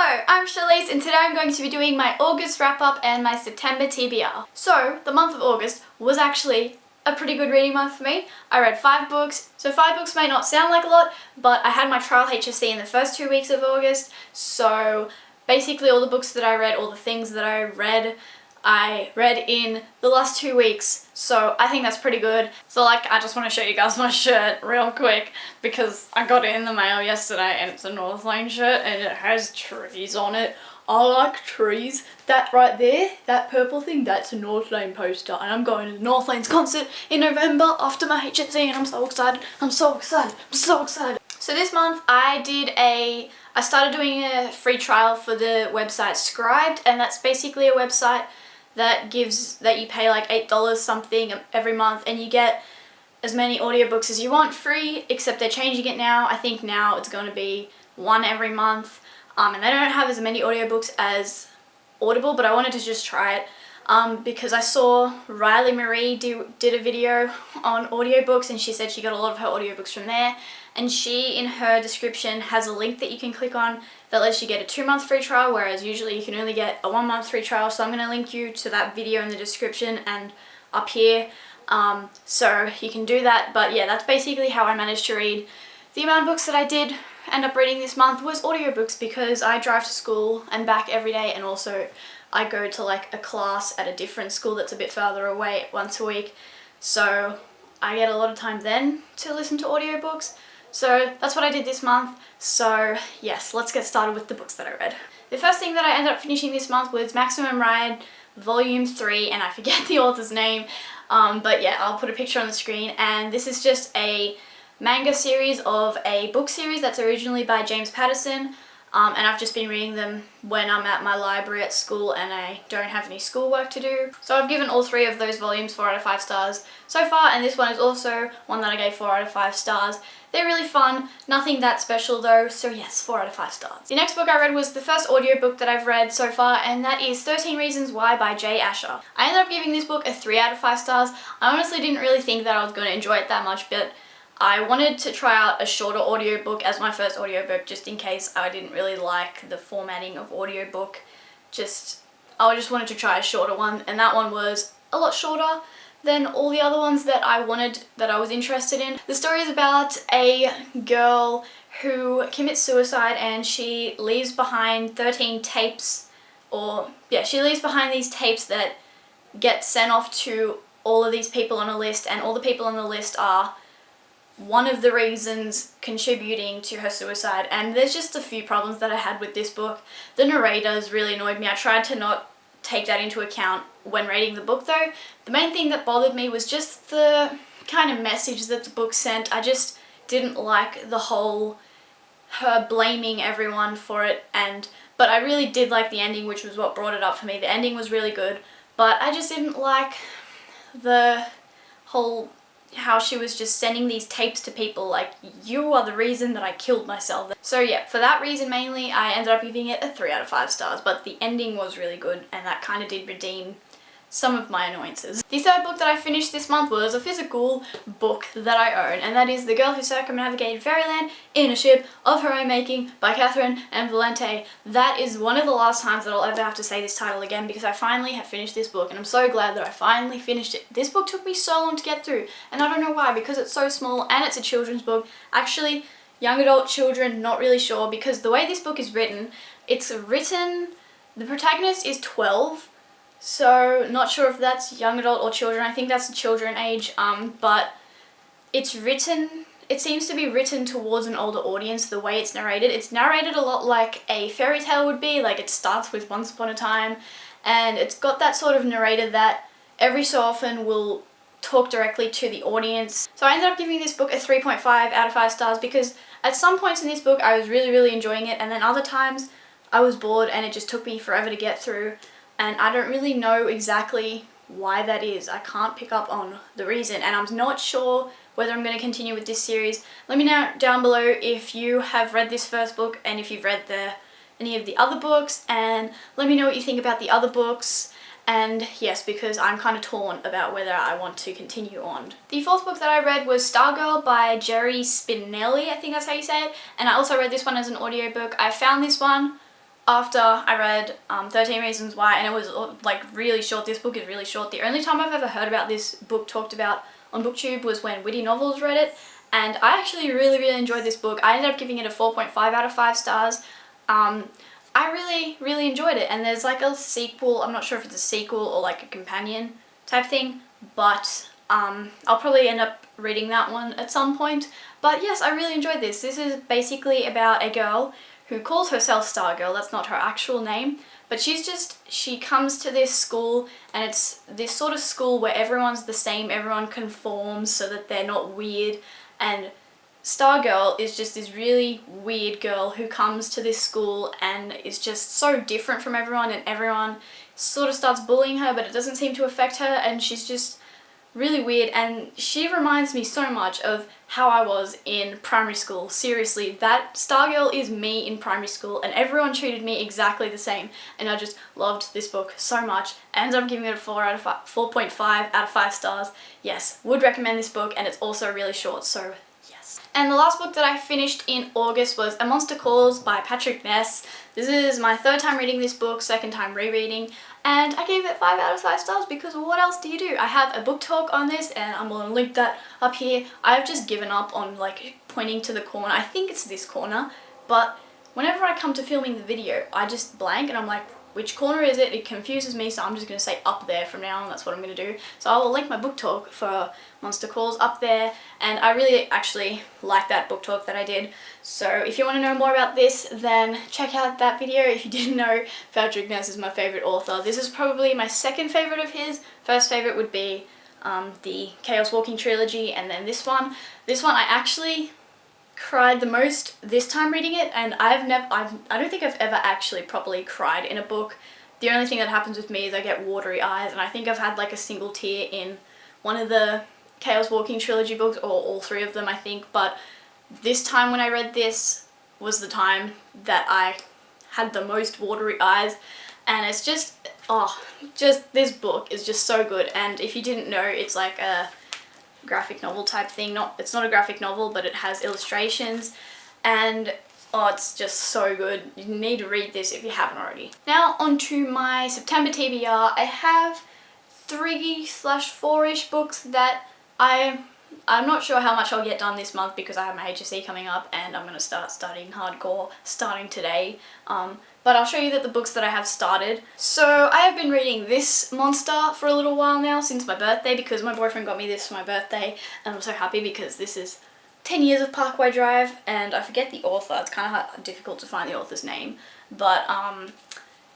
I'm Charlize and today I'm going to be doing my August wrap-up and my September TBR. So, the month of August was actually a pretty good reading month for me. I read 5 books, so 5 books may not sound like a lot, but I had my trial HSC in the first 2 weeks of August, so basically all the books that I read, all the things that I read in the last 2 weeks, so I think that's pretty good. So I just want to show you guys my shirt real quick because I got it in the mail yesterday and it's a Northlane shirt and it has trees on it. I like trees. That right there, that purple thing, that's a Northlane poster and I'm going to Northlane's concert in November after my HSC and I'm so excited. I'm so excited. I'm so excited. So this month I started doing a free trial for the website Scribed, and that's basically a website that you pay like $8 something every month and you get as many audiobooks as you want free, except they're changing it now. I think now it's going to be 1 every month, and they don't have as many audiobooks as Audible, but I wanted to just try it because I saw Riley Marie did a video on audiobooks and she said she got a lot of her audiobooks from there, and she in her description has a link that you can click on that lets you get a 2-month free trial, whereas usually you can only get a 1-month free trial. So I'm going to link you to that video in the description and up here, so you can do that. But yeah, that's basically how I managed to read. The amount of books that I did end up reading this month was audiobooks because I drive to school and back every day, and also I go to like a class at a different school that's a bit further away once a week, so I get a lot of time then to listen to audiobooks. So that's what I did this month. So yes, let's get started with the books that I read. The first thing that I ended up finishing this month was Maximum Ride Volume 3, and I forget the author's name, but yeah, I'll put a picture on the screen. And this is just a manga series of a book series that's originally by James Patterson, and I've just been reading them when I'm at my library at school and I don't have any schoolwork to do. So I've given all 3 of those volumes 4 out of 5 stars so far, and this one is also one that I gave 4 out of 5 stars. They're really fun, nothing that special though, so yes, 4 out of 5 stars. The next book I read was the first audiobook that I've read so far, and that is 13 Reasons Why by Jay Asher. I ended up giving this book a 3 out of 5 stars. I honestly didn't really think that I was going to enjoy it that much, but I wanted to try out a shorter audiobook as my first audiobook just in case I didn't really like the formatting of audiobook. I just wanted to try a shorter one, and that one was a lot shorter than all the other ones that I was interested in. The story is about a girl who commits suicide and she leaves behind 13 tapes, she leaves behind these tapes that get sent off to all of these people on a list, and all the people on the list are one of the reasons contributing to her suicide. And there's just a few problems that I had with this book. The narrators really annoyed me. I tried to not take that into account when reading the book though. The main thing that bothered me was just the kind of message that the book sent. I just didn't like the whole her blaming everyone for it, but I really did like the ending, which was what brought it up for me. The ending was really good, but I just didn't like the whole how she was just sending these tapes to people like, you are the reason that I killed myself. So yeah, for that reason mainly, I ended up giving it a 3 out of 5 stars, but the ending was really good and that kind of did redeem some of my annoyances. The third book that I finished this month was a physical book that I own, and that is The Girl Who Circumnavigated Fairyland in a Ship of Her Own Making by Catherine and Valente. That is one of the last times that I'll ever have to say this title again because I finally have finished this book and I'm so glad that I finally finished it. This book took me so long to get through and I don't know why, because it's so small and it's a children's book. Actually, young adult, children, not really sure, because the way this book is written, the protagonist is 12, so not sure if that's young adult or children. I think that's the children age, but it seems to be written towards an older audience the way it's narrated. It's narrated a lot like a fairy tale would be, like it starts with Once Upon a Time, and it's got that sort of narrator that every so often will talk directly to the audience. So I ended up giving this book a 3.5 out of 5 stars because at some points in this book I was really, really enjoying it, and then other times I was bored and it just took me forever to get through. And I don't really know exactly why that is. I can't pick up on the reason, and I'm not sure whether I'm going to continue with this series. Let me know down below if you have read this first book and if you've read any of the other books, and let me know what you think about the other books. And yes, because I'm kind of torn about whether I want to continue on. The fourth book that I read was Stargirl by Jerry Spinelli, I think that's how you say it, and I also read this one as an audiobook. I found this one after I read 13 Reasons Why, and it was like really short. This book is really short. The only time I've ever heard about this book talked about on BookTube was when Witty Novels read it, and I actually really enjoyed this book. I ended up giving it a 4.5 out of 5 stars. I really enjoyed it, and there's like a sequel. I'm not sure if it's a sequel or like a companion type thing, but I'll probably end up reading that one at some point. But yes, I really enjoyed this. This is basically about a girl who calls herself Stargirl. That's not her actual name, but she comes to this school, and it's this sort of school where everyone's the same, everyone conforms so that they're not weird, and Stargirl is just this really weird girl who comes to this school and is just so different from everyone, and everyone sort of starts bullying her, but it doesn't seem to affect her, and she's just really weird. And she reminds me so much of how I was in primary school. Seriously, that Stargirl is me in primary school, and everyone treated me exactly the same, and I just loved this book so much. I ended up giving it a 4.5 out of 5 stars. Yes, would recommend this book, and it's also really short, so yes. And the last book that I finished in August was A Monster Calls by Patrick Ness. This is my 3rd time reading this book, 2nd time rereading, and I gave it 5 out of 5 stars because what else do you do? I have a book talk on this, and I'm going to link that up here. I've just given up on like pointing to the corner. I think it's this corner, but whenever I come to filming the video, I just blank and I'm like, which corner is it? It confuses me, so I'm just going to say up there from now on. That's what I'm going to do. So I will link my book talk for Monster Calls up there, and I really actually like that book talk that I did. So if you want to know more about this, then check out that video. If you didn't know, Patrick Ness is my favourite author. This is probably my 2nd favourite of his. First favourite would be the Chaos Walking trilogy, and then this one. This one I actually cried the most this time reading it, and I don't think I've ever actually properly cried in a book. The only thing that happens with me is I get watery eyes, and I think I've had like a single tear in one of the Chaos Walking trilogy books, or all 3 of them I think, but this time when I read this was the time that I had the most watery eyes, and it's just this book is just so good. And if you didn't know, it's like a graphic novel type thing. It's not a graphic novel, but it has illustrations, and it's just so good. You need to read this if you haven't already. Now on to my September TBR. I have 3/4-ish books that I'm not sure how much I'll get done this month because I have my HSC coming up, and I'm going to start studying hardcore starting today. But I'll show you that the books that I have started. So I have been reading this monster for a little while now, since my birthday, because my boyfriend got me this for my birthday, and I'm so happy because this is 10 years of Parkway Drive, and I forget the author. It's kind of difficult to find the author's name, but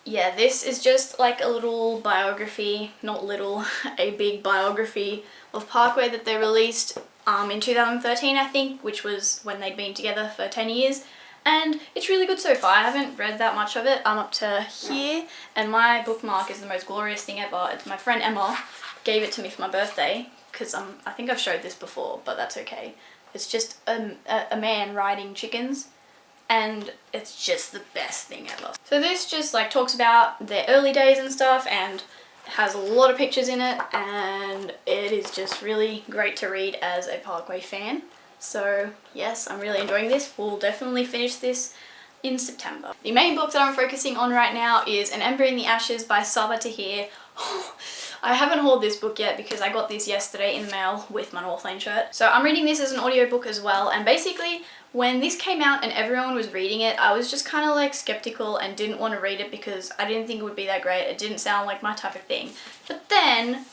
yeah, this is just like a little biography, not little, a big biography of Parkway that they released in 2013 I think, which was when they'd been together for 10 years. And it's really good so far. I haven't read that much of it. I'm up to here, and my bookmark is the most glorious thing ever. It's my friend Emma gave it to me for my birthday, because I think I've showed this before, but that's okay. It's just a man riding chickens, and it's just the best thing ever. So this just like talks about their early days and stuff, and has a lot of pictures in it, and it is just really great to read as a Parkway fan. So yes, I'm really enjoying this. We'll definitely finish this in September. The main book that I'm focusing on right now is An Ember in the Ashes by Saba Tahir. I haven't hauled this book yet because I got this yesterday in the mail with my Northlane shirt. So I'm reading this as an audiobook as well, and basically when this came out and everyone was reading it, I was just kind of like skeptical and didn't want to read it because I didn't think it would be that great. It didn't sound like my type of thing. But then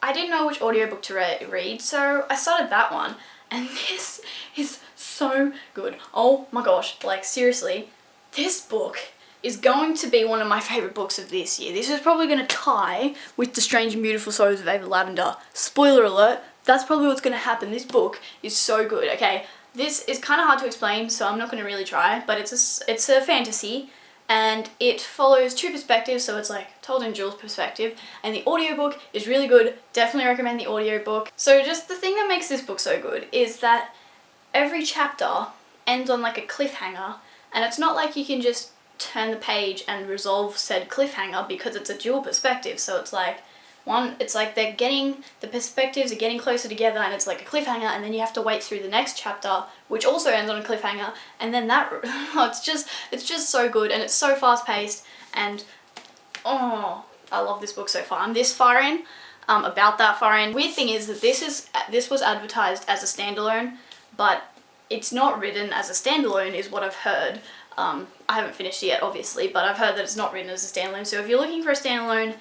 I didn't know which audiobook to read, so I started that one. And this is so good. Oh my gosh, like seriously, this book is going to be one of my favourite books of this year. This is probably going to tie with The Strange and Beautiful Souls of Ava Lavender. Spoiler alert, that's probably what's going to happen. This book is so good, okay? This is kind of hard to explain, so I'm not going to really try, but it's a fantasy, and it follows 2 perspectives, so it's like told in Jules' perspective, and the audiobook is really good. Definitely recommend the audiobook. So just the thing that makes this book so good is that every chapter ends on like a cliffhanger, and it's not like you can just turn the page and resolve said cliffhanger because it's a dual perspective, so it's like One, it's like the perspectives are getting closer together and it's like a cliffhanger, and then you have to wait through the next chapter, which also ends on a cliffhanger, and then that, it's just so good, and it's so fast paced, and oh, I love this book so far. I'm this far in, about that far in. Weird thing is that this was advertised as a standalone, but it's not written as a standalone is what I've heard. I haven't finished it yet, obviously, but I've heard that it's not written as a standalone, so if you're looking for a standalone,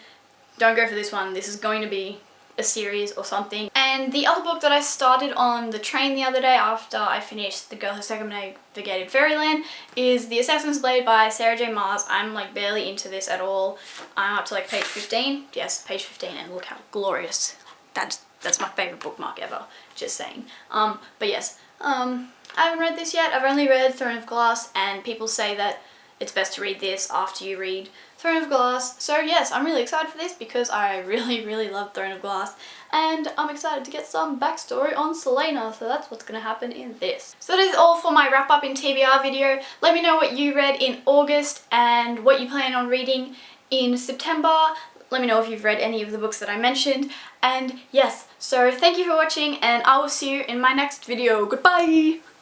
don't go for this one. This is going to be a series or something. And the other book that I started on the train the other day after I finished The Girl Who Circumnavigated Fairyland is The Assassin's Blade by Sarah J Maas. I'm like barely into this at all. I'm up to like page 15. Yes, page 15, and look how glorious. That's my favourite bookmark ever, just saying. But yes, I haven't read this yet. I've only read Throne of Glass, and people say that it's best to read this after you read Throne of Glass. So yes, I'm really excited for this because I really love Throne of Glass, and I'm excited to get some backstory on Selena, so that's what's going to happen in this. So that is all for my wrap up in TBR video. Let me know what you read in August and what you plan on reading in September. Let me know if you've read any of the books that I mentioned. And yes, so thank you for watching, and I will see you in my next video. Goodbye!